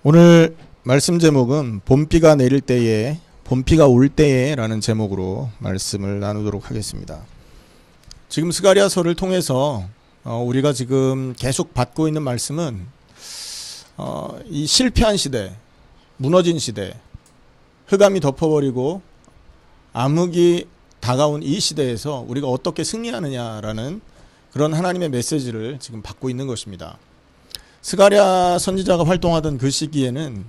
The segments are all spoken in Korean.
오늘 말씀 제목은 봄비가 내릴 때에, 봄비가 올 때에 라는 제목으로 말씀을 나누도록 하겠습니다. 지금 스가랴서를 통해서 우리가 지금 계속 받고 있는 말씀은 이 실패한 시대, 무너진 시대, 흑암이 덮어버리고 암흑이 다가온 이 시대에서 우리가 어떻게 승리하느냐라는 그런 하나님의 메시지를 지금 받고 있는 것입니다. 스가랴 선지자가 활동하던 그 시기에는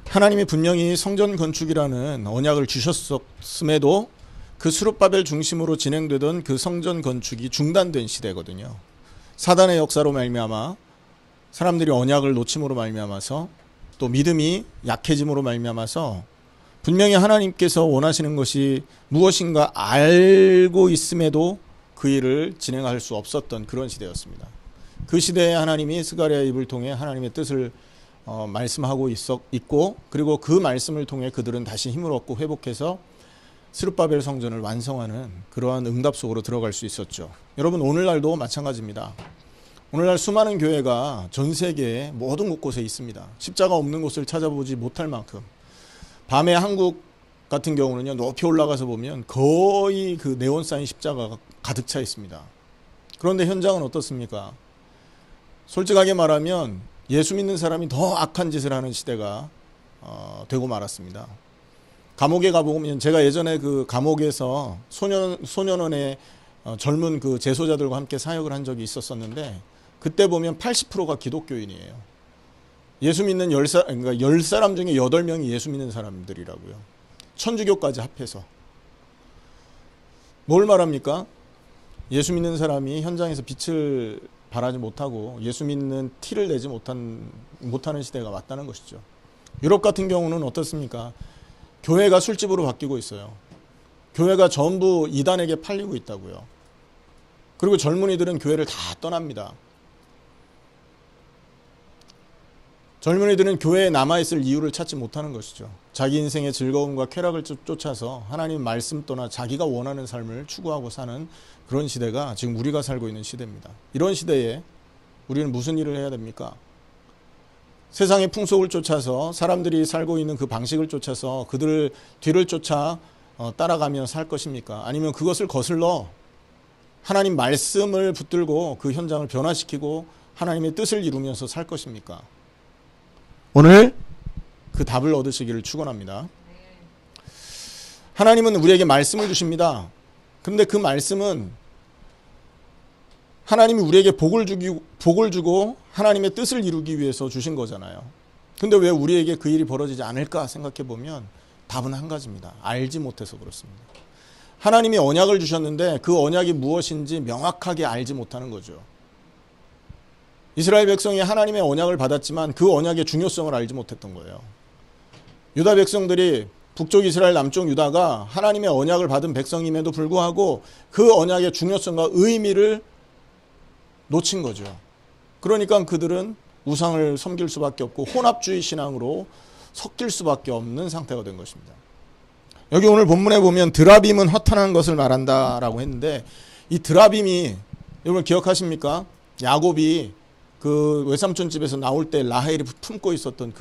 하나님이 분명히 성전 건축이라는 언약을 주셨음에도 그 스룹바벨 중심으로 진행되던 그 성전 건축이 중단된 시대거든요. 사단의 역사로 말미암아 사람들이 언약을 놓침으로 말미암아서 또 믿음이 약해짐으로 말미암아서 분명히 하나님께서 원하시는 것이 무엇인가 알고 있음에도 그 일을 진행할 수 없었던 그런 시대였습니다. 그 시대에 하나님이 스가랴의 입을 통해 하나님의 뜻을 말씀하고 있고, 그리고 그 말씀을 통해 그들은 다시 힘을 얻고 회복해서 스룹바벨 성전을 완성하는 그러한 응답 속으로 들어갈 수 있었죠. 여러분, 오늘날도 마찬가지입니다. 오늘날 수많은 교회가 전 세계의 모든 곳곳에 있습니다. 십자가 없는 곳을 찾아보지 못할 만큼. 밤에 한국 같은 경우는요, 높이 올라가서 보면 거의 그 네온 사인 십자가가 가득 차 있습니다. 그런데 현장은 어떻습니까? 솔직하게 말하면 예수 믿는 사람이 더 악한 짓을 하는 시대가 되고 말았습니다. 감옥에 가보면, 제가 예전에 그 감옥에서 소년원의 젊은 그 재소자들과 함께 사역을 한 적이 있었었는데, 그때 보면 80%가 기독교인이에요. 예수 믿는 10사람 중에 8명이 예수 믿는 사람들이라고요. 천주교까지 합해서. 뭘 말합니까? 예수 믿는 사람이 현장에서 빛을 발하지 못하고 예수 믿는 티를 내지 못하는 시대가 왔다는 것이죠. 유럽 같은 경우는 어떻습니까? 교회가 술집으로 바뀌고 있어요. 교회가 전부 이단에게 팔리고 있다고요. 그리고 젊은이들은 교회를 다 떠납니다. 젊은이들은 교회에 남아있을 이유를 찾지 못하는 것이죠. 자기 인생의 즐거움과 쾌락을 쫓아서 하나님 말씀 떠나 자기가 원하는 삶을 추구하고 사는 그런 시대가 지금 우리가 살고 있는 시대입니다. 이런 시대에 우리는 무슨 일을 해야 됩니까? 세상의 풍속을 쫓아서, 사람들이 살고 있는 그 방식을 쫓아서 그들을 뒤를 쫓아 따라가며 살 것입니까? 아니면 그것을 거슬러 하나님 말씀을 붙들고 그 현장을 변화시키고 하나님의 뜻을 이루면서 살 것입니까? 오늘 그 답을 얻으시기를 축원합니다. 하나님은 우리에게 말씀을 주십니다. 그런데 그 말씀은 하나님이 우리에게 복을 주고 하나님의 뜻을 이루기 위해서 주신 거잖아요. 근데 왜 우리에게 그 일이 벌어지지 않을까 생각해 보면 답은 한 가지입니다. 알지 못해서 그렇습니다. 하나님이 언약을 주셨는데 그 언약이 무엇인지 명확하게 알지 못하는 거죠. 이스라엘 백성이 하나님의 언약을 받았지만 그 언약의 중요성을 알지 못했던 거예요. 유다 백성들이 북쪽 이스라엘, 남쪽 유다가 하나님의 언약을 받은 백성임에도 불구하고 그 언약의 중요성과 의미를 놓친 거죠. 그러니까 그들은 우상을 섬길 수밖에 없고 혼합주의 신앙으로 섞일 수밖에 없는 상태가 된 것입니다. 여기 오늘 본문에 보면 드라빔은 허탄한 것을 말한다라고 했는데, 이 드라빔이 여러분 기억하십니까? 야곱이 그 외삼촌 집에서 나올 때 라헬이 품고 있었던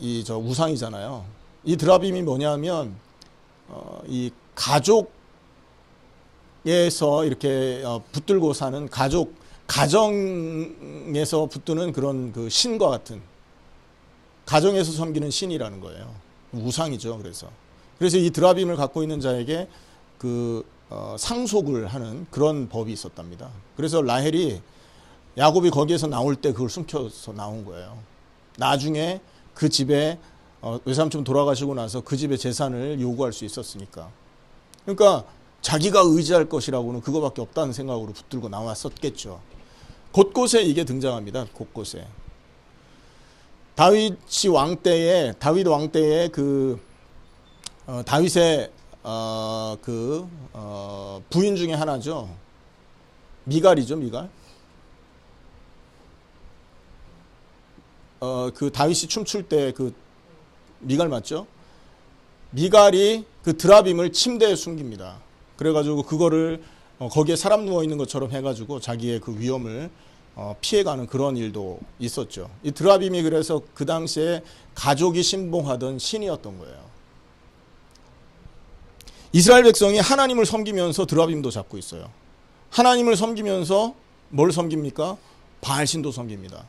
이 우상이잖아요. 이 드라빔이 뭐냐면 이 가족에서 이렇게 붙들고 사는 가정에서 붙드는 그런 그 신과 같은, 가정에서 섬기는 신이라는 거예요. 우상이죠. 그래서 이 드라빔을 갖고 있는 자에게 상속을 하는 그런 법이 있었답니다. 그래서 라헬이, 야곱이 거기에서 나올 때 그걸 숨겨서 나온 거예요. 나중에 그 집에 외삼촌 돌아가시고 나서 그 집의 재산을 요구할 수 있었으니까. 그러니까 자기가 의지할 것이라고는 그거밖에 없다는 생각으로 붙들고 나왔었겠죠. 곳곳에 이게 등장합니다. 곳곳에. 다윗 왕 때에 다윗의 부인 중에 하나죠. 미갈이죠, 미갈. 그 다윗이 춤출 때 그 미갈 맞죠? 미갈이 그 드라빔을 침대에 숨깁니다. 그래가지고 그거를 거기에 사람 누워 있는 것처럼 해가지고 자기의 그 위험을 피해가는 그런 일도 있었죠. 이 드라빔이 그래서 그 당시에 가족이 신봉하던 신이었던 거예요. 이스라엘 백성이 하나님을 섬기면서 드라빔도 잡고 있어요. 하나님을 섬기면서 뭘 섬깁니까? 바알신도 섬깁니다.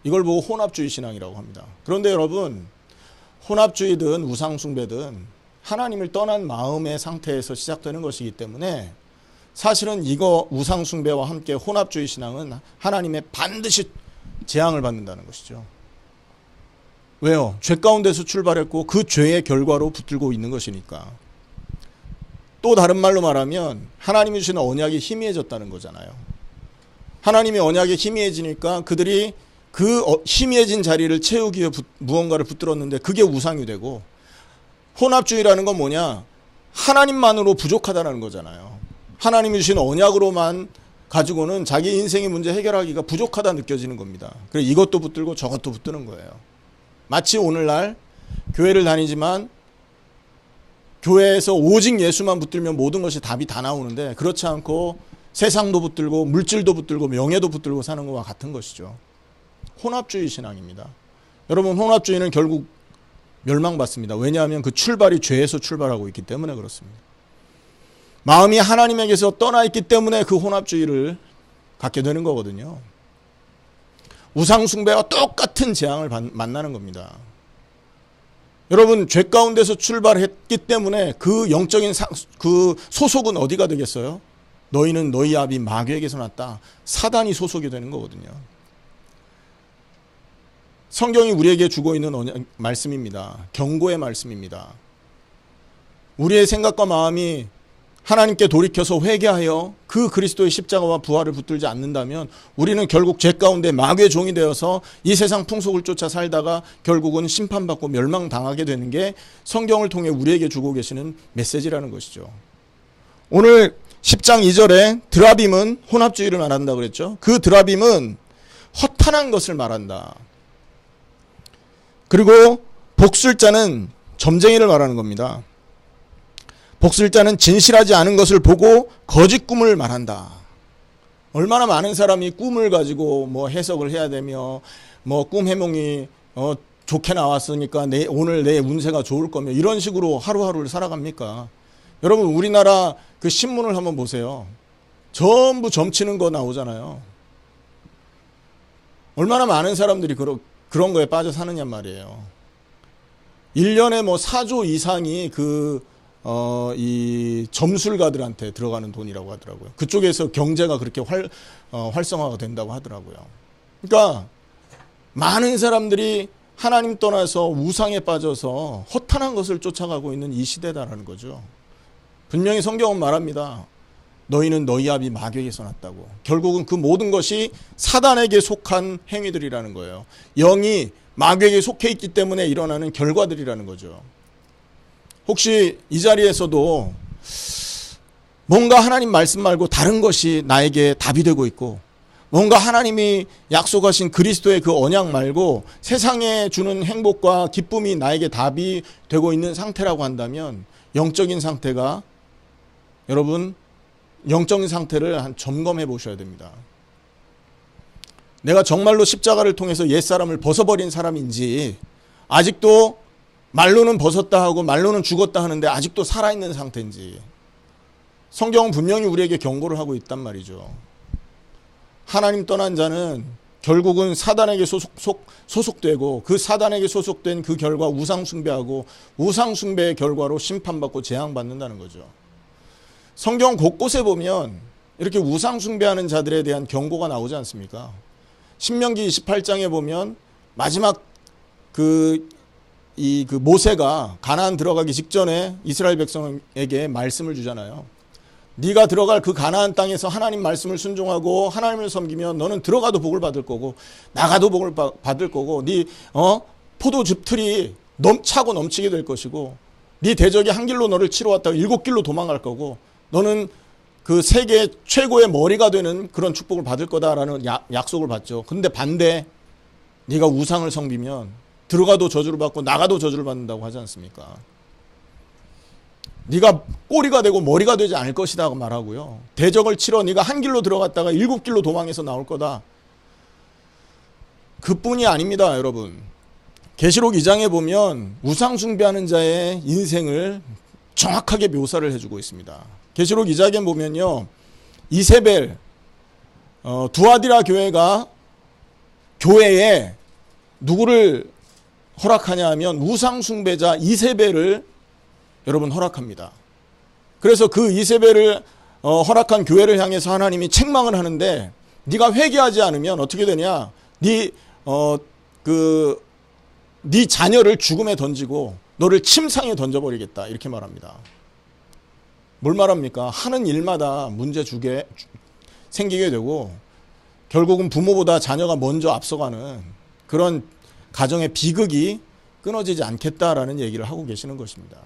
이걸 보고 혼합주의 신앙이라고 합니다. 그런데 여러분, 혼합주의든 우상숭배든 하나님을 떠난 마음의 상태에서 시작되는 것이기 때문에 사실은 이거 우상숭배와 함께 혼합주의 신앙은 하나님의 반드시 재앙을 받는다는 것이죠. 왜요? 죄 가운데서 출발했고 그 죄의 결과로 붙들고 있는 것이니까. 또 다른 말로 말하면 하나님이 주시는 언약이 희미해졌다는 거잖아요. 하나님의 언약이 희미해지니까 그들이 그 희미해진 자리를 채우기 위해 무언가를 붙들었는데 그게 우상이 되고, 혼합주의라는 건 뭐냐? 하나님만으로 부족하다는 거잖아요. 하나님이 주신 언약으로만 가지고는 자기 인생의 문제 해결하기가 부족하다 느껴지는 겁니다. 그래서 이것도 붙들고 저것도 붙드는 거예요. 마치 오늘날 교회를 다니지만 교회에서 오직 예수만 붙들면 모든 것이 답이 다 나오는데, 그렇지 않고 세상도 붙들고 물질도 붙들고 명예도 붙들고 사는 것과 같은 것이죠. 혼합주의 신앙입니다. 여러분, 혼합주의는 결국 멸망받습니다. 왜냐하면 그 출발이 죄에서 출발하고 있기 때문에 그렇습니다. 마음이 하나님에게서 떠나 있기 때문에 그 혼합주의를 갖게 되는 거거든요. 우상숭배와 똑같은 재앙을 만나는 겁니다. 여러분, 죄 가운데서 출발했기 때문에 그 영적인 그 소속은 어디가 되겠어요? 너희는 너희 아비 마귀에게서 났다. 사단이 소속이 되는 거거든요. 성경이 우리에게 주고 있는 말씀입니다. 경고의 말씀입니다. 우리의 생각과 마음이 하나님께 돌이켜서 회개하여 그 그리스도의 십자가와 부활을 붙들지 않는다면 우리는 결국 죄 가운데 마귀의 종이 되어서 이 세상 풍속을 쫓아 살다가 결국은 심판받고 멸망당하게 되는 게 성경을 통해 우리에게 주고 계시는 메시지라는 것이죠. 오늘 10장 2절에 드라빔은 혼합주의를 말한다 그랬죠. 그 드라빔은 허탄한 것을 말한다. 그리고 복술자는 점쟁이를 말하는 겁니다. 복술자는 진실하지 않은 것을 보고 거짓 꿈을 말한다. 얼마나 많은 사람이 꿈을 가지고 뭐 해석을 해야 되며 뭐 꿈 해몽이 좋게 나왔으니까 오늘 내 운세가 좋을 거며 이런 식으로 하루하루를 살아갑니까? 여러분, 우리나라 그 신문을 한번 보세요. 전부 점치는 거 나오잖아요. 얼마나 많은 사람들이 그런 거에 빠져 사느냐 말이에요. 1년에 뭐 4조 이상이 이 점술가들한테 들어가는 돈이라고 하더라고요. 그쪽에서 경제가 그렇게 활성화가 된다고 하더라고요. 그러니까 많은 사람들이 하나님 떠나서 우상에 빠져서 허탄한 것을 쫓아가고 있는 이 시대다라는 거죠. 분명히 성경은 말합니다. 너희는 너희 아비 마귀에게서 났다고. 결국은 그 모든 것이 사단에게 속한 행위들이라는 거예요. 영이 마귀에게 속해 있기 때문에 일어나는 결과들이라는 거죠. 혹시 이 자리에서도 뭔가 하나님 말씀 말고 다른 것이 나에게 답이 되고 있고, 뭔가 하나님이 약속하신 그리스도의 그 언약 말고 세상에 주는 행복과 기쁨이 나에게 답이 되고 있는 상태라고 한다면 영적인 상태가, 여러분, 영적인 상태를 점검해 보셔야 됩니다. 내가 정말로 십자가를 통해서 옛사람을 벗어버린 사람인지, 아직도 말로는 벗었다 하고 말로는 죽었다 하는데 아직도 살아있는 상태인지. 성경은 분명히 우리에게 경고를 하고 있단 말이죠. 하나님 떠난 자는 결국은 사단에게 소속되고 그 사단에게 소속된 그 결과 우상숭배하고 우상숭배의 결과로 심판받고 재앙받는다는 거죠. 성경 곳곳에 보면 이렇게 우상숭배하는 자들에 대한 경고가 나오지 않습니까? 신명기 28장에 보면 마지막 그 모세가 가나안 들어가기 직전에 이스라엘 백성에게 말씀을 주잖아요. 네가 들어갈 그 가나안 땅에서 하나님 말씀을 순종하고 하나님을 섬기면 너는 들어가도 복을 받을 거고 나가도 복을 받을 거고, 네 포도즙 틀이 차고 넘치게 될 것이고, 네 대적이 한 길로 너를 치러 왔다가 7길로 도망갈 거고, 너는 그 세계 최고의 머리가 되는 그런 축복을 받을 거다라는 약속을 받죠. 근데 반대, 네가 우상을 섬기면 들어가도 저주를 받고 나가도 저주를 받는다고 하지 않습니까? 네가 꼬리가 되고 머리가 되지 않을 것이다 말하고요. 대적을 치러 네가 한 길로 들어갔다가 7길로 도망해서 나올 거다. 그뿐이 아닙니다, 여러분. 계시록 2장에 보면 우상 숭배하는 자의 인생을 정확하게 묘사를 해주고 있습니다. 계시록 2장에 보면요, 이세벨, 두아디라 교회에 누구를 허락하냐 하면 우상 숭배자 이세벨을 여러분 허락합니다. 그래서 그 이세벨을 허락한 교회를 향해서 하나님이 책망을 하는데, 네가 회개하지 않으면 어떻게 되냐? 네 자녀를 죽음에 던지고 너를 침상에 던져버리겠다, 이렇게 말합니다. 뭘 말합니까? 하는 일마다 문제 생기게 되고 결국은 부모보다 자녀가 먼저 앞서가는 그런 가정의 비극이 끊어지지 않겠다라는 얘기를 하고 계시는 것입니다.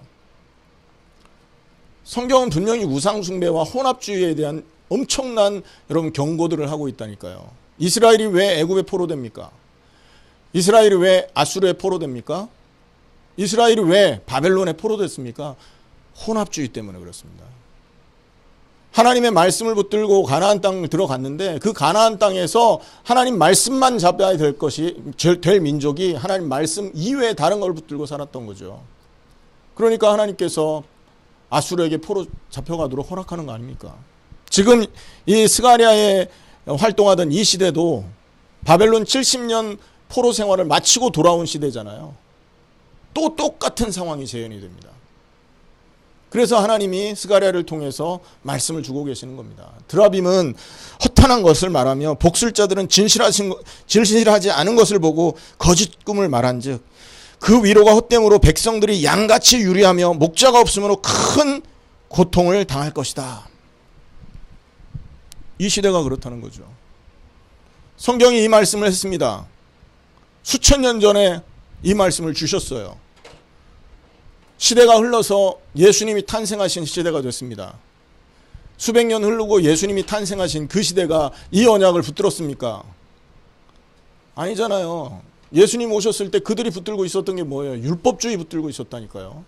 성경은 분명히 우상숭배와 혼합주의에 대한 엄청난 여러분 경고들을 하고 있다니까요. 이스라엘이 왜 애굽에 포로됩니까? 이스라엘이 왜 아수르에 포로됩니까? 이스라엘이 왜 바벨론에 포로됐습니까? 혼합주의 때문에 그렇습니다. 하나님의 말씀을 붙들고 가나안 땅을 들어갔는데, 그 가나안 땅에서 하나님 말씀만 잡아야 될 민족이 하나님 말씀 이외에 다른 걸 붙들고 살았던 거죠. 그러니까 하나님께서 아수르에게 포로 잡혀가도록 허락하는 거 아닙니까? 지금 이 스가랴에 활동하던 이 시대도 바벨론 70년 포로 생활을 마치고 돌아온 시대잖아요. 또 똑같은 상황이 재현이 됩니다. 그래서 하나님이 스가랴를 통해서 말씀을 주고 계시는 겁니다. 드라빔은 허탄한 것을 말하며 복술자들은 진실하지 않은 것을 보고 거짓 꿈을 말한즉 그 위로가 헛됨으로 백성들이 양같이 유리하며 목자가 없으므로 큰 고통을 당할 것이다. 이 시대가 그렇다는 거죠. 성경이 이 말씀을 했습니다. 수천 년 전에 이 말씀을 주셨어요. 시대가 흘러서 예수님이 탄생하신 시대가 됐습니다. 수백 년 흐르고 예수님이 탄생하신 그 시대가 이 언약을 붙들었습니까? 아니잖아요. 예수님 오셨을 때 그들이 붙들고 있었던 게 뭐예요? 율법주의 붙들고 있었다니까요.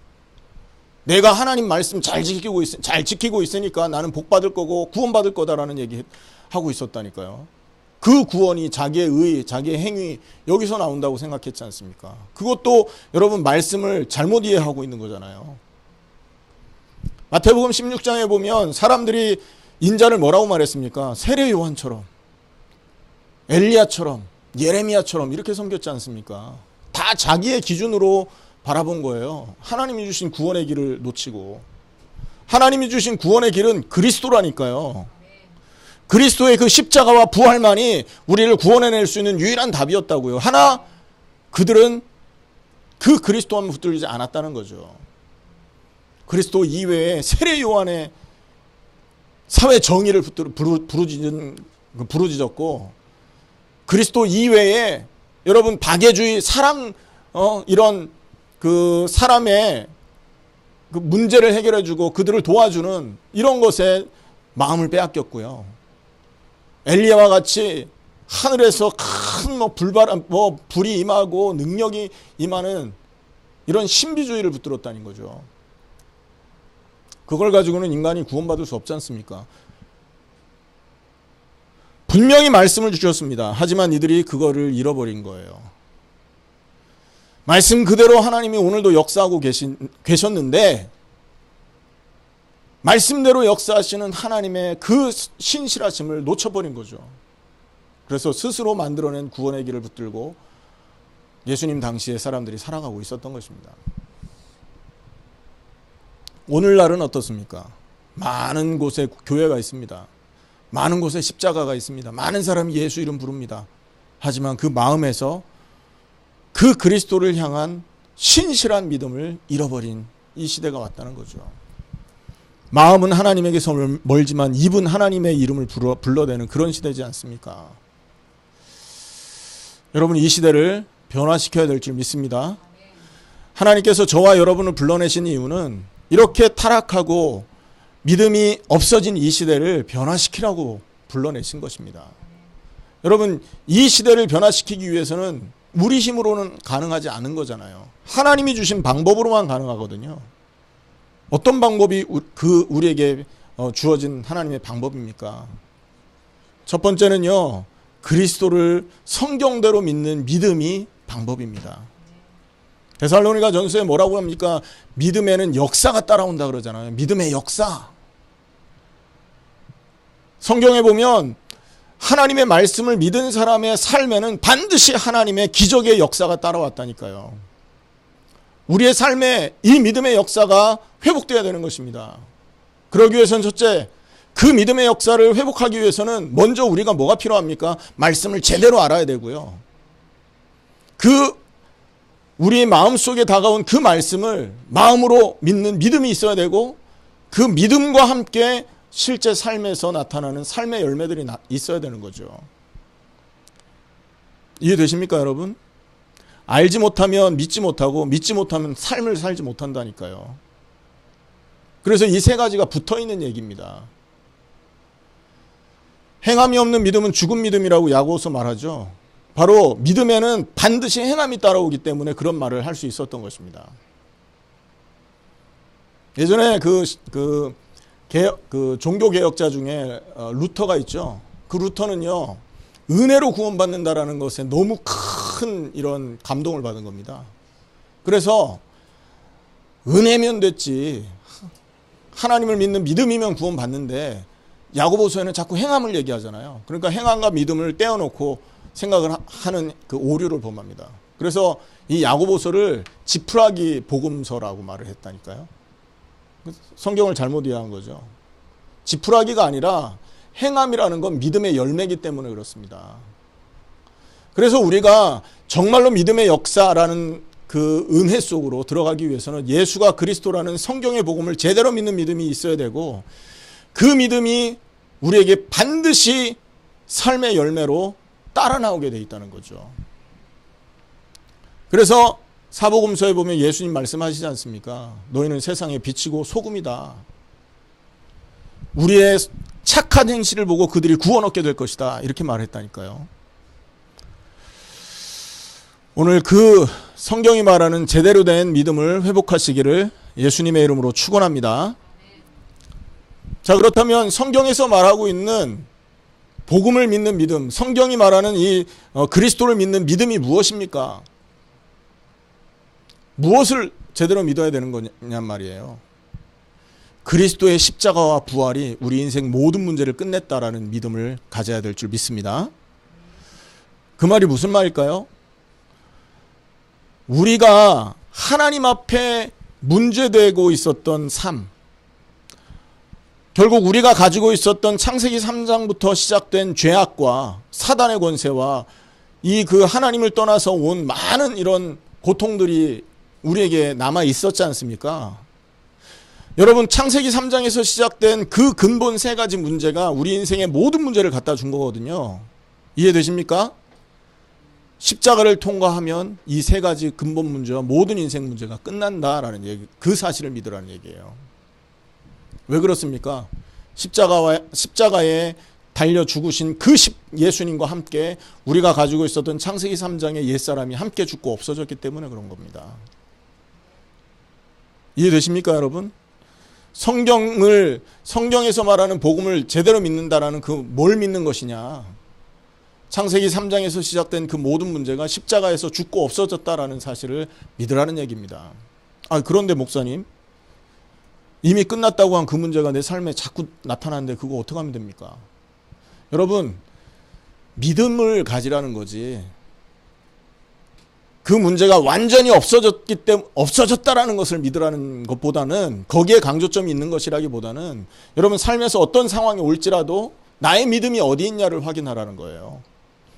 내가 하나님 말씀 잘 지키고 있으니까 나는 복 받을 거고 구원 받을 거다라는 얘기 하고 있었다니까요. 그 구원이 자기의 의, 자기의 행위, 여기서 나온다고 생각했지 않습니까? 그것도 여러분 말씀을 잘못 이해하고 있는 거잖아요. 마태복음 16장에 보면 사람들이 인자를 뭐라고 말했습니까? 세례 요한처럼, 엘리야처럼, 예레미야처럼 이렇게 섬겼지 않습니까? 다 자기의 기준으로 바라본 거예요. 하나님이 주신 구원의 길을 놓치고. 하나님이 주신 구원의 길은 그리스도라니까요. 그리스도의 그 십자가와 부활만이 우리를 구원해낼 수 있는 유일한 답이었다고요. 하나 그들은 그 그리스도만 붙들지 않았다는 거죠. 그리스도 이외에 세례 요한의 사회 정의를 부르짖었고, 그리스도 이외에 여러분 박애주의, 이런 그 사람의 그 문제를 해결해주고 그들을 도와주는 이런 것에 마음을 빼앗겼고요. 엘리야와 같이 하늘에서 큰 불이 임하고 능력이 임하는 이런 신비주의를 붙들었다는 거죠. 그걸 가지고는 인간이 구원받을 수 없지 않습니까? 분명히 말씀을 주셨습니다. 하지만 이들이 그거를 잃어버린 거예요. 말씀 그대로 하나님이 오늘도 역사하고 계셨는데, 말씀대로 역사하시는 하나님의 그 신실하심을 놓쳐버린 거죠. 그래서 스스로 만들어낸 구원의 길을 붙들고 예수님 당시에 사람들이 살아가고 있었던 것입니다. 오늘날은 어떻습니까? 많은 곳에 교회가 있습니다. 많은 곳에 십자가가 있습니다. 많은 사람이 예수 이름 부릅니다. 하지만 그 마음에서 그 그리스도를 향한 신실한 믿음을 잃어버린 이 시대가 왔다는 거죠. 마음은 하나님에게서 멀지만 입은 하나님의 이름을 불러대는 그런 시대지 않습니까? 여러분, 이 시대를 변화시켜야 될 줄 믿습니다. 하나님께서 저와 여러분을 불러내신 이유는 이렇게 타락하고 믿음이 없어진 이 시대를 변화시키라고 불러내신 것입니다. 여러분, 이 시대를 변화시키기 위해서는 우리 힘으로는 가능하지 않은 거잖아요. 하나님이 주신 방법으로만 가능하거든요. 어떤 방법이 우리에게 주어진 하나님의 방법입니까? 첫 번째는요, 그리스도를 성경대로 믿는 믿음이 방법입니다. 데살로니가 전서에 뭐라고 합니까? 믿음에는 역사가 따라온다 그러잖아요. 믿음의 역사. 성경에 보면 하나님의 말씀을 믿은 사람의 삶에는 반드시 하나님의 기적의 역사가 따라왔다니까요. 우리의 삶에 이 믿음의 역사가 회복되어야 되는 것입니다. 그러기 위해서는 첫째, 그 믿음의 역사를 회복하기 위해서는 먼저 우리가 뭐가 필요합니까? 말씀을 제대로 알아야 되고요. 우리의 마음속에 다가온 그 말씀을 마음으로 믿는 믿음이 있어야 되고, 그 믿음과 함께 실제 삶에서 나타나는 삶의 열매들이 있어야 되는 거죠. 이해되십니까, 여러분? 알지 못하면 믿지 못하고, 믿지 못하면 삶을 살지 못한다니까요. 그래서 이 세 가지가 붙어있는 얘기입니다. 행함이 없는 믿음은 죽은 믿음이라고 야고보서 말하죠. 바로 믿음에는 반드시 행함이 따라오기 때문에 그런 말을 할 수 있었던 것입니다. 예전에 종교개혁자 중에 루터가 있죠. 그 루터는요, 은혜로 구원받는다라는 것에 너무 큰 이런 감동을 받은 겁니다. 그래서 은혜면 됐지, 하나님을 믿는 믿음이면 구원받는데, 야고보서에는 자꾸 행함을 얘기하잖아요. 그러니까 행함과 믿음을 떼어놓고 생각을 하는 그 오류를 범합니다. 그래서 이 야고보서를 지푸라기 복음서라고 말을 했다니까요. 성경을 잘못 이해한 거죠. 지푸라기가 아니라 행함이라는 건 믿음의 열매이기 때문에 그렇습니다. 그래서 우리가 정말로 믿음의 역사라는 그 은혜 속으로 들어가기 위해서는 예수가 그리스도라는 성경의 복음을 제대로 믿는 믿음이 있어야 되고, 그 믿음이 우리에게 반드시 삶의 열매로 따라 나오게 돼 있다는 거죠. 그래서 사복음서에 보면 예수님 말씀하시지 않습니까? 너희는 세상의 빛이고 소금이다. 우리의 착한 행실을 보고 그들이 구원 얻게 될 것이다. 이렇게 말했다니까요. 오늘 그 성경이 말하는 제대로 된 믿음을 회복하시기를 예수님의 이름으로 축원합니다. 자, 그렇다면 성경에서 말하고 있는 복음을 믿는 믿음, 성경이 말하는 이 그리스도를 믿는 믿음이 무엇입니까? 무엇을 제대로 믿어야 되는 거냔 말이에요. 그리스도의 십자가와 부활이 우리 인생 모든 문제를 끝냈다라는 믿음을 가져야 될 줄 믿습니다. 그 말이 무슨 말일까요? 우리가 하나님 앞에 문제되고 있었던 삶, 결국 우리가 가지고 있었던 창세기 3장부터 시작된 죄악과 사단의 권세와 이 그 하나님을 떠나서 온 많은 이런 고통들이 우리에게 남아 있었지 않습니까? 여러분, 창세기 3장에서 시작된 그 근본 세 가지 문제가 우리 인생의 모든 문제를 갖다 준 거거든요. 이해되십니까? 십자가를 통과하면 이 세 가지 근본 문제와 모든 인생 문제가 끝난다라는 얘기, 그 사실을 믿으라는 얘기예요. 왜 그렇습니까? 십자가에 달려 죽으신 그 예수님과 함께 우리가 가지고 있었던 창세기 3장의 옛사람이 함께 죽고 없어졌기 때문에 그런 겁니다. 이해되십니까, 여러분? 성경에서 말하는 복음을 제대로 믿는다라는 그 뭘 믿는 것이냐? 창세기 3장에서 시작된 그 모든 문제가 십자가에서 죽고 없어졌다라는 사실을 믿으라는 얘기입니다. 그런데 목사님, 이미 끝났다고 한 그 문제가 내 삶에 자꾸 나타나는데 그거 어떻게 하면 됩니까? 여러분, 믿음을 가지라는 거지. 그 문제가 완전히 없어졌다라는 것을 믿으라는 것보다는, 거기에 강조점이 있는 것이라기보다는 여러분 삶에서 어떤 상황이 올지라도 나의 믿음이 어디 있냐를 확인하라는 거예요.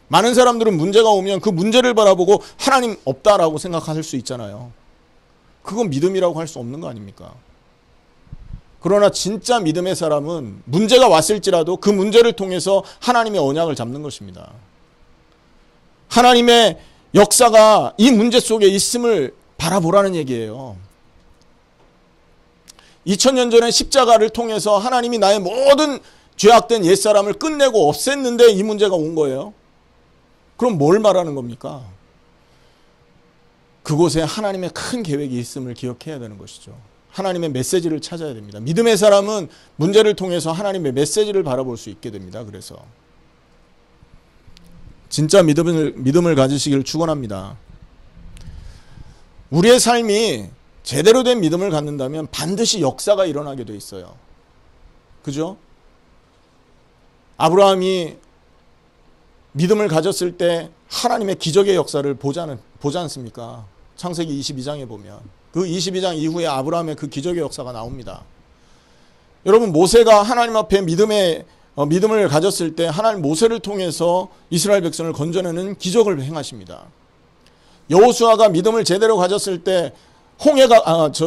많은 사람들은 문제가 오면 그 문제를 바라보고 하나님 없다라고 생각할 수 있잖아요. 그건 믿음이라고 할 수 없는 거 아닙니까? 그러나 진짜 믿음의 사람은 문제가 왔을지라도 그 문제를 통해서 하나님의 언약을 잡는 것입니다. 하나님의 역사가 이 문제 속에 있음을 바라보라는 얘기예요. 2000년 전에 십자가를 통해서 하나님이 나의 모든 죄악된 옛사람을 끝내고 없앴는데 이 문제가 온 거예요. 그럼 뭘 말하는 겁니까? 그곳에 하나님의 큰 계획이 있음을 기억해야 되는 것이죠. 하나님의 메시지를 찾아야 됩니다. 믿음의 사람은 문제를 통해서 하나님의 메시지를 바라볼 수 있게 됩니다. 그래서 진짜 믿음을 가지시길 축원합니다. 우리의 삶이 제대로 된 믿음을 갖는다면 반드시 역사가 일어나게 돼 있어요. 그죠? 아브라함이 믿음을 가졌을 때 하나님의 기적의 역사를 보지 않습니까? 창세기 22장에 보면 그 22장 이후에 아브라함의 그 기적의 역사가 나옵니다. 여러분, 모세가 하나님 앞에 믿음을 가졌을 때 하나님 모세를 통해서 이스라엘 백성을 건져내는 기적을 행하십니다. 여호수아가 믿음을 제대로 가졌을 때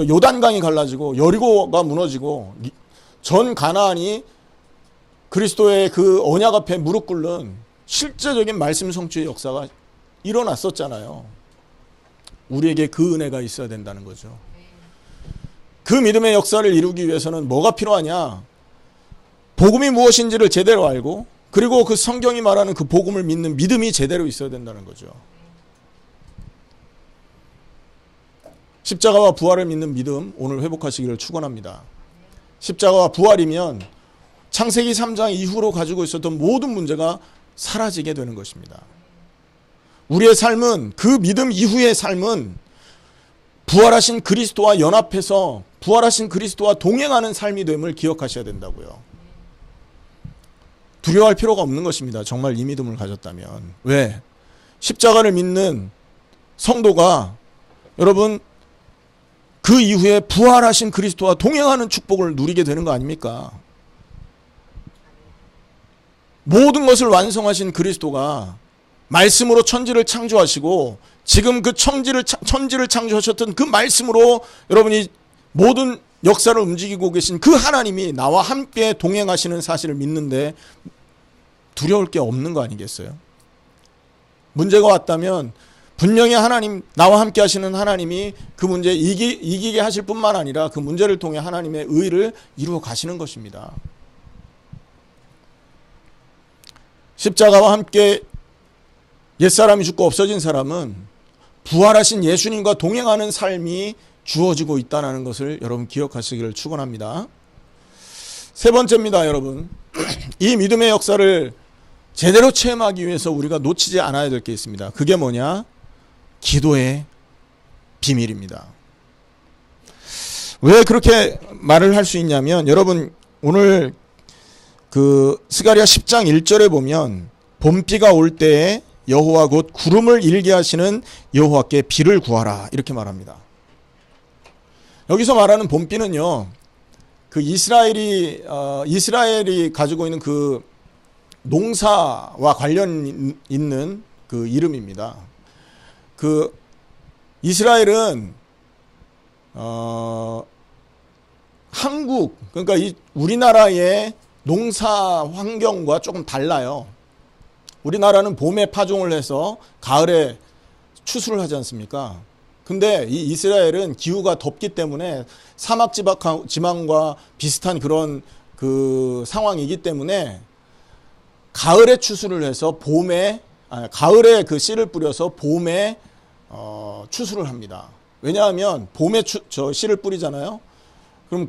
요단강이 갈라지고 여리고가 무너지고 전 가나안이 그리스도의 그 언약 앞에 무릎 꿇는 실제적인 말씀 성취의 역사가 일어났었잖아요. 우리에게 그 은혜가 있어야 된다는 거죠. 그 믿음의 역사를 이루기 위해서는 뭐가 필요하냐? 복음이 무엇인지를 제대로 알고, 그리고 그 성경이 말하는 그 복음을 믿는 믿음이 제대로 있어야 된다는 거죠. 십자가와 부활을 믿는 믿음, 오늘 회복하시기를 축원합니다. 십자가와 부활이면 창세기 3장 이후로 가지고 있었던 모든 문제가 사라지게 되는 것입니다. 우리의 삶은, 그 믿음 이후의 삶은 부활하신 그리스도와 연합해서 부활하신 그리스도와 동행하는 삶이 됨을 기억하셔야 된다고요. 두려워할 필요가 없는 것입니다. 정말 이 믿음을 가졌다면. 왜? 십자가를 믿는 성도가, 여러분, 그 이후에 부활하신 그리스도와 동행하는 축복을 누리게 되는 거 아닙니까? 모든 것을 완성하신 그리스도가 말씀으로 천지를 창조하시고, 지금 그 천지를 창조하셨던 그 말씀으로 여러분이 모든 역사를 움직이고 계신 그 하나님이 나와 함께 동행하시는 사실을 믿는데 두려울 게 없는 거 아니겠어요? 문제가 왔다면 분명히 나와 함께 하시는 하나님이 그 문제 이기게 하실 뿐만 아니라 그 문제를 통해 하나님의 의를 이루어 가시는 것입니다. 십자가와 함께 옛사람이 죽고 없어진 사람은 부활하신 예수님과 동행하는 삶이 주어지고 있다는 것을 여러분 기억하시기를 축원합니다. 세 번째입니다, 여러분. 이 믿음의 역사를 제대로 체험하기 위해서 우리가 놓치지 않아야 될 게 있습니다. 그게 뭐냐? 기도의 비밀입니다. 왜 그렇게 말을 할 수 있냐면, 여러분, 오늘 그 스가랴 10장 1절에 보면 봄비가 올 때에 여호와 곧 구름을 일게 하시는 여호와께 비를 구하라, 이렇게 말합니다. 여기서 말하는 봄비는요, 그 이스라엘이 가지고 있는 그 농사와 관련 있는 그 이름입니다. 그 이스라엘은 한국, 그러니까 우리나라의 농사 환경과 조금 달라요. 우리나라는 봄에 파종을 해서 가을에 추수를 하지 않습니까? 근데 이 이스라엘은 기후가 덥기 때문에 사막 지방과 비슷한 그런 그 상황이기 때문에 가을에 추수를 해서 가을에 그 씨를 뿌려서 봄에 추수를 합니다. 왜냐하면 봄에 씨를 뿌리잖아요. 그럼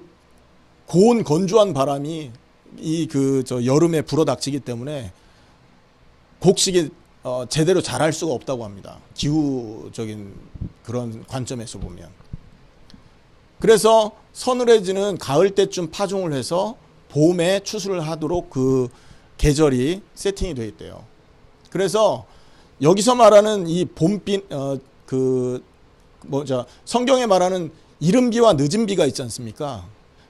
고온 건조한 바람이 여름에 불어닥치기 때문에 곡식이 제대로 자랄 수가 없다고 합니다. 기후적인 그런 관점에서 보면. 그래서 서늘해지는 가을 때쯤 파종을 해서 봄에 추수를 하도록 그 계절이 세팅이 되어 있대요. 그래서 여기서 말하는 이 봄비, 성경에 말하는 이른 비와 늦은 비가 있지 않습니까?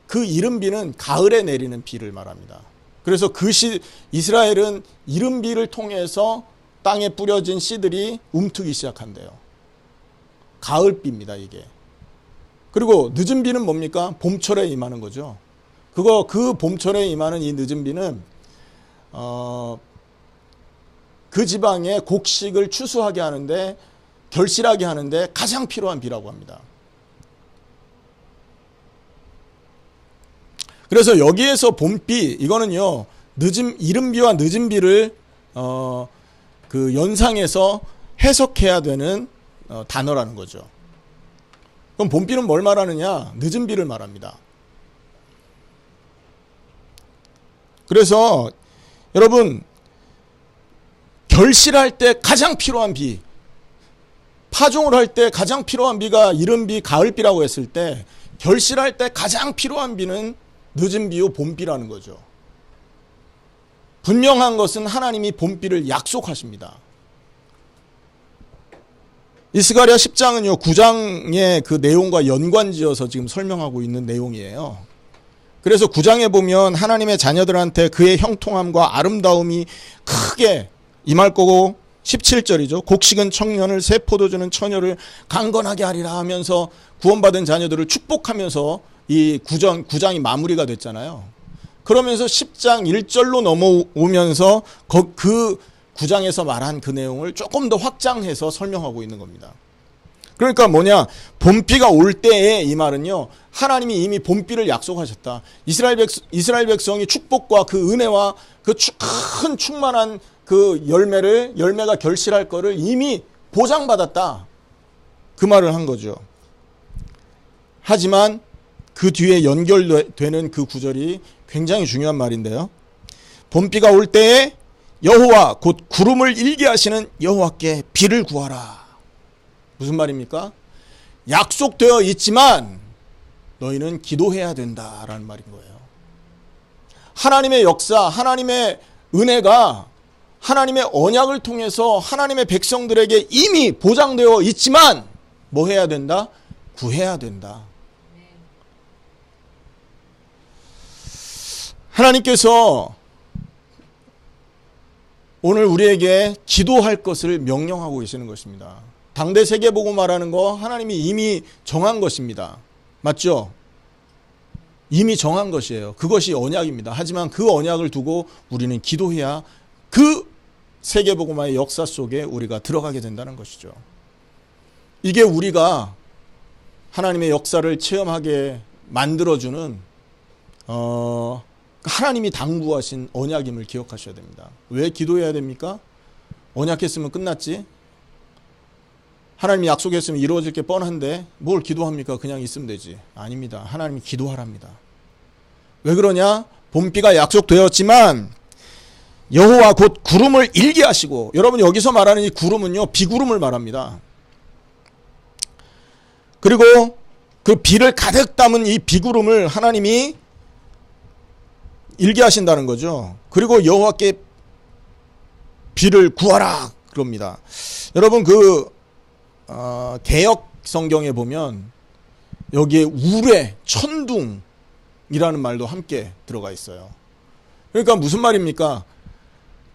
그 이른 비는 가을에 내리는 비를 말합니다. 그래서 이스라엘은 이른 비를 통해서 땅에 뿌려진 씨들이 움트기 시작한대요. 가을비입니다, 이게. 그리고 늦은 비는 뭡니까? 봄철에 임하는 거죠. 그 봄철에 임하는 이 늦은 비는 그 지방에 곡식을 추수하게 하는데, 결실하게 하는데 가장 필요한 비라고 합니다. 그래서 여기에서 봄비, 이거는요, 이른 비와 늦은 비를 그 연상해서 해석해야 되는 단어라는 거죠. 그럼 봄비는 뭘 말하느냐? 늦은 비를 말합니다. 그래서 여러분, 결실할 때 가장 필요한 비, 파종을 할 때 가장 필요한 비가 이른비, 가을비라고 했을 때 결실할 때 가장 필요한 비는 늦은 비요 봄비라는 거죠. 분명한 것은 하나님이 봄비를 약속하십니다. 이 스가랴 10장은요 9장의 그 내용과 연관지어서 지금 설명하고 있는 내용이에요. 그래서 9장에 보면 하나님의 자녀들한테 그의 형통함과 아름다움이 크게 임할 거고, 17절이죠. 곡식은 청년을, 새 포도주는 처녀를 강건하게 하리라 하면서 구원받은 자녀들을 축복하면서 이 9장이 마무리가 됐잖아요. 그러면서 10장 1절로 넘어오면서 그 9장에서 말한 그 내용을 조금 더 확장해서 설명하고 있는 겁니다. 그러니까 뭐냐, 봄비가 올 때에 이 말은요, 하나님이 이미 봄비를 약속하셨다. 이스라엘 백성이 축복과 그 은혜와 그 큰 충만한 그 열매가 결실할 거를 이미 보장받았다. 그 말을 한 거죠. 하지만 그 뒤에 연결되는 그 구절이 굉장히 중요한 말인데요. 봄비가 올 때에 여호와 곧 구름을 일게 하시는 여호와께 비를 구하라. 무슨 말입니까? 약속되어 있지만 너희는 기도해야 된다라는 말인 거예요. 하나님의 역사, 하나님의 은혜가 하나님의 언약을 통해서 하나님의 백성들에게 이미 보장되어 있지만 뭐 해야 된다? 구해야 된다. 하나님께서 오늘 우리에게 기도할 것을 명령하고 계시는 것입니다. 당대 세계보고 말하는 거 하나님이 이미 정한 것입니다. 맞죠? 이미 정한 것이에요. 그것이 언약입니다. 하지만 그 언약을 두고 우리는 기도해야 그 세계보고마의 역사 속에 우리가 들어가게 된다는 것이죠. 이게 우리가 하나님의 역사를 체험하게 만들어주는 하나님이 당부하신 언약임을 기억하셔야 됩니다. 왜 기도해야 됩니까? 언약했으면 끝났지. 하나님이 약속했으면 이루어질 게 뻔한데 뭘 기도합니까? 그냥 있으면 되지. 아닙니다. 하나님이 기도하랍니다. 왜 그러냐? 봄비가 약속되었지만 여호와 곧 구름을 일게 하시고, 여러분 여기서 말하는 이 구름은요 비구름을 말합니다. 그리고 그 비를 가득 담은 이 비구름을 하나님이 일게 하신다는 거죠. 그리고 여호와께 비를 구하라 그럽니다. 여러분 개역 성경에 보면 여기에 우레, 천둥이라는 말도 함께 들어가 있어요. 그러니까 무슨 말입니까?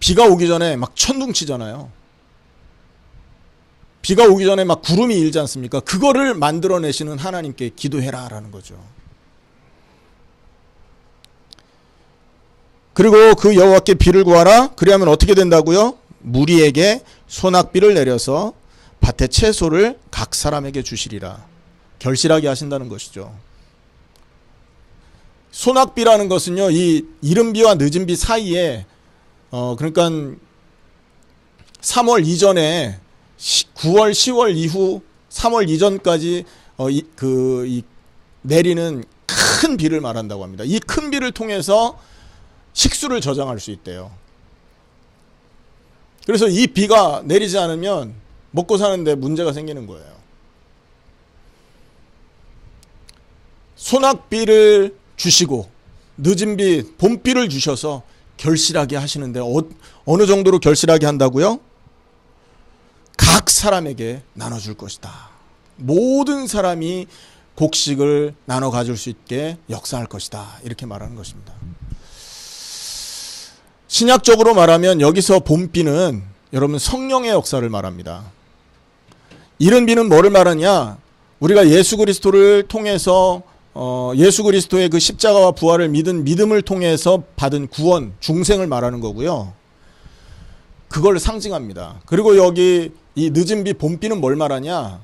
비가 오기 전에 막 천둥 치잖아요. 비가 오기 전에 막 구름이 일지 않습니까? 그거를 만들어내시는 하나님께 기도해라 라는 거죠. 그리고 그 여호와께 비를 구하라. 그리하면 어떻게 된다고요? 무리에게 소낙비를 내려서 밭의 채소를 각 사람에게 주시리라. 결실하게 하신다는 것이죠. 소낙비라는 것은요, 이 이른비와 늦은비 사이에 그러니까 3월 이전에 9월, 10월 이후 3월 이전까지 내리는 큰 비를 말한다고 합니다. 이 큰 비를 통해서 식수를 저장할 수 있대요. 그래서 이 비가 내리지 않으면 먹고 사는데 문제가 생기는 거예요. 소낙비를 주시고 늦은 비, 봄비를 주셔서 결실하게 하시는데 어느 정도로 결실하게 한다고요? 각 사람에게 나눠줄 것이다. 모든 사람이 곡식을 나눠 가질 수 있게 역사할 것이다. 이렇게 말하는 것입니다. 신약적으로 말하면 여기서 봄비는 여러분 성령의 역사를 말합니다. 이른 비는 뭐를 말하냐? 우리가 예수 그리스도를 통해서 예수 그리스도의 그 십자가와 부활을 믿은 믿음을 통해서 받은 구원, 중생을 말하는 거고요. 그걸 상징합니다. 그리고 여기 이 늦은 비, 봄비는 뭘 말하냐?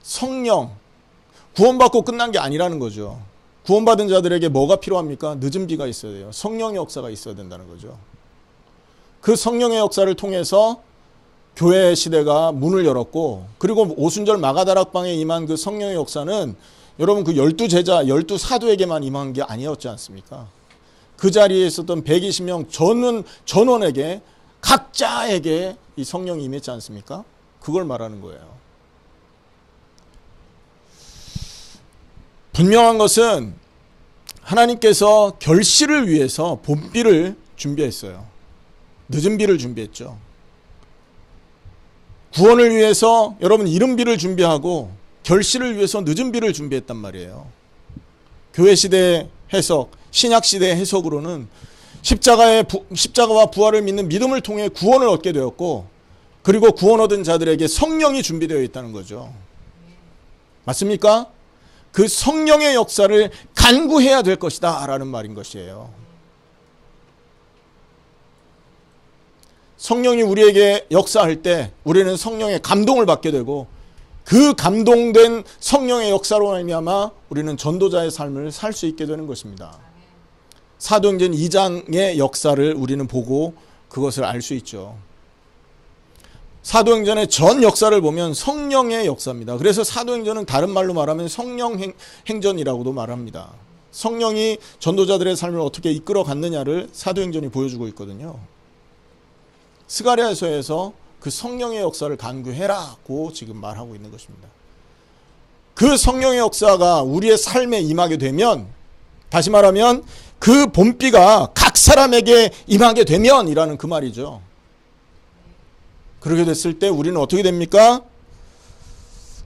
성령, 구원받고 끝난 게 아니라는 거죠. 구원받은 자들에게 뭐가 필요합니까? 늦은 비가 있어야 돼요. 성령의 역사가 있어야 된다는 거죠. 그 성령의 역사를 통해서 교회 시대가 문을 열었고, 그리고 오순절 마가다락방에 임한 그 성령의 역사는 여러분 그 12제자, 12사도에게만 임한 게 아니었지 않습니까? 그 자리에 있었던 120명 전원에게 각자에게 이 성령이 임했지 않습니까? 그걸 말하는 거예요. 분명한 것은 하나님께서 결실을 위해서 봄비를 준비했어요. 늦은 비를 준비했죠. 구원을 위해서 여러분 이른 비를 준비하고 결실을 위해서 늦은 비를 준비했단 말이에요. 교회 시대의 해석, 신약 시대의 해석으로는 십자가와 부활을 믿는 믿음을 통해 구원을 얻게 되었고, 그리고 구원 얻은 자들에게 성령이 준비되어 있다는 거죠. 맞습니까? 그 성령의 역사를 간구해야 될 것이다 라는 말인 것이에요. 성령이 우리에게 역사할 때 우리는 성령의 감동을 받게 되고, 그 감동된 성령의 역사로 말미암아 우리는 전도자의 삶을 살 수 있게 되는 것입니다. 사도행전 2장의 역사를 우리는 보고 그것을 알 수 있죠. 사도행전의 전 역사를 보면 성령의 역사입니다. 그래서 사도행전은 다른 말로 말하면 성령 행전이라고도 말합니다. 성령이 전도자들의 삶을 어떻게 이끌어 갔느냐를 사도행전이 보여주고 있거든요. 스가랴서에서 그 성령의 역사를 간구해라고 지금 말하고 있는 것입니다. 그 성령의 역사가 우리의 삶에 임하게 되면, 다시 말하면 그 봄비가 각 사람에게 임하게 되면 이라는 그 말이죠. 그렇게 됐을 때 우리는 어떻게 됩니까?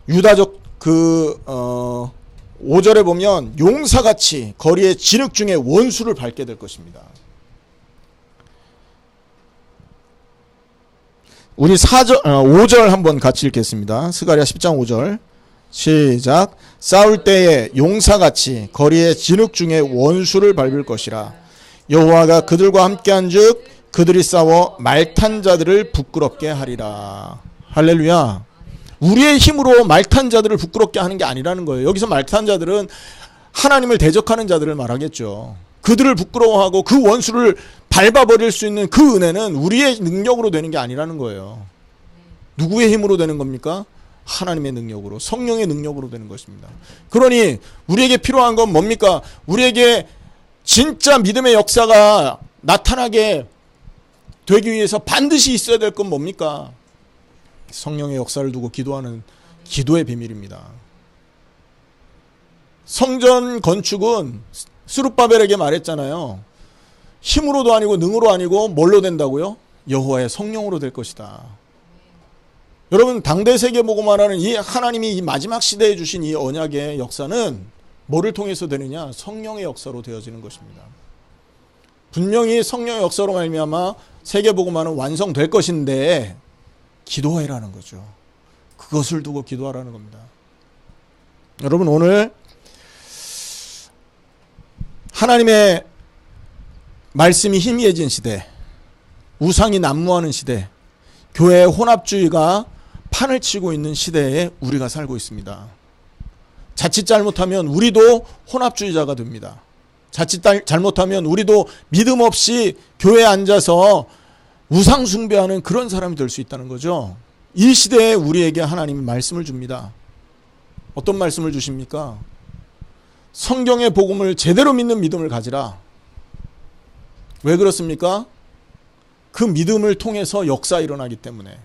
유다적 5절에 보면 용사같이 거리의 진흙 중에 원수를 밟게 될 것입니다. 우리 5절 한번 같이 읽겠습니다. 스가랴 10장 5절 시작. 싸울 때에 용사같이 거리의 진흙 중에 원수를 밟을 것이라. 여호와가 그들과 함께한즉 그들이 싸워 말탄 자들을 부끄럽게 하리라. 할렐루야. 우리의 힘으로 말탄 자들을 부끄럽게 하는 게 아니라는 거예요. 여기서 말탄 자들은 하나님을 대적하는 자들을 말하겠죠. 그들을 부끄러워하고 그 원수를 밟아버릴 수 있는 그 은혜는 우리의 능력으로 되는 게 아니라는 거예요. 누구의 힘으로 되는 겁니까? 하나님의 능력으로, 성령의 능력으로 되는 것입니다. 그러니 우리에게 필요한 건 뭡니까? 우리에게 진짜 믿음의 역사가 나타나게 되기 위해서 반드시 있어야 될 건 뭡니까? 성령의 역사를 두고 기도하는 기도의 비밀입니다. 성전 건축은 스룹바벨에게 말했잖아요. 힘으로도 아니고 능으로 아니고 뭘로 된다고요? 여호와의 성령으로 될 것이다. 여러분, 당대 세계보고 말하는 이 하나님이 이 마지막 시대에 주신 이 언약의 역사는 뭐를 통해서 되느냐? 성령의 역사로 되어지는 것입니다. 분명히 성령의 역사로 말미암아 세계보고만은 완성될 것인데 기도해라는 거죠. 그것을 두고 기도하라는 겁니다. 여러분, 오늘 하나님의 말씀이 희미해진 시대, 우상이 난무하는 시대, 교회의 혼합주의가 판을 치고 있는 시대에 우리가 살고 있습니다. 자칫 잘못하면 우리도 혼합주의자가 됩니다. 자칫 잘못하면 우리도 믿음 없이 교회에 앉아서 우상 숭배하는 그런 사람이 될 수 있다는 거죠. 이 시대에 우리에게 하나님이 말씀을 줍니다. 어떤 말씀을 주십니까? 성경의 복음을 제대로 믿는 믿음을 가지라. 왜 그렇습니까? 그 믿음을 통해서 역사 일어나기 때문에.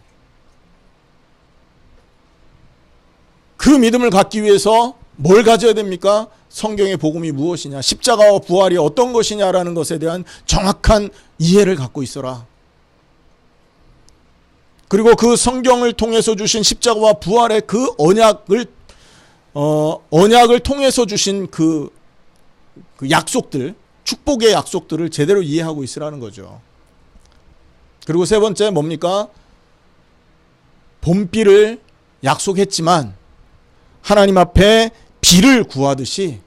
그 믿음을 갖기 위해서 뭘 가져야 됩니까? 성경의 복음이 무엇이냐, 십자가와 부활이 어떤 것이냐라는 것에 대한 정확한 이해를 갖고 있어라. 그리고 그 성경을 통해서 주신 십자가와 부활의 그 언약을 통해서 주신 그 약속들, 축복의 약속들을 제대로 이해하고 있으라는 거죠. 그리고 세 번째 뭡니까? 봄비를 약속했지만 하나님 앞에 비를 구하듯이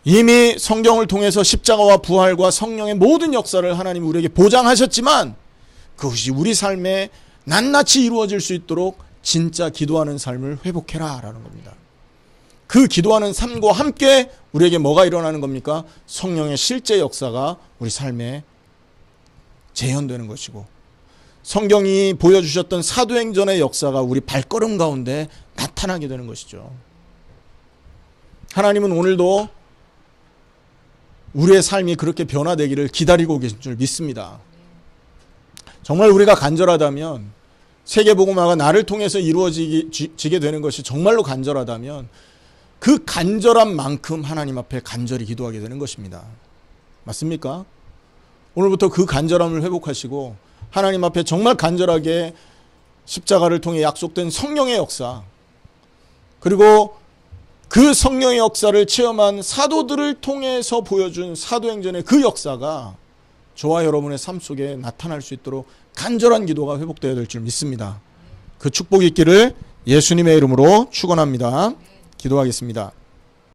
이미 성경을 통해서 십자가와 부활과 성령의 모든 역사를 하나님이 우리에게 보장하셨지만 그것이 우리 삶에 낱낱이 이루어질 수 있도록 진짜 기도하는 삶을 회복해라 라는 겁니다. 그 기도하는 삶과 함께 우리에게 뭐가 일어나는 겁니까? 성령의 실제 역사가 우리 삶에 재현되는 것이고, 성경이 보여주셨던 사도행전의 역사가 우리 발걸음 가운데 나타나게 되는 것이죠. 하나님은 오늘도 우리의 삶이 그렇게 변화되기를 기다리고 계신 줄 믿습니다. 정말 우리가 간절하다면 세계복음화가 나를 통해서 이루어지게 되는 것이 정말로 간절하다면 그 간절한 만큼 하나님 앞에 간절히 기도하게 되는 것입니다. 맞습니까? 오늘부터 그 간절함을 회복하시고 하나님 앞에 정말 간절하게 십자가를 통해 약속된 성령의 역사, 그리고 그 성령의 역사를 체험한 사도들을 통해서 보여준 사도행전의 그 역사가 저와 여러분의 삶 속에 나타날 수 있도록 간절한 기도가 회복되어야 될 줄 믿습니다. 그 축복이 있기를 예수님의 이름으로 축원합니다. 기도하겠습니다.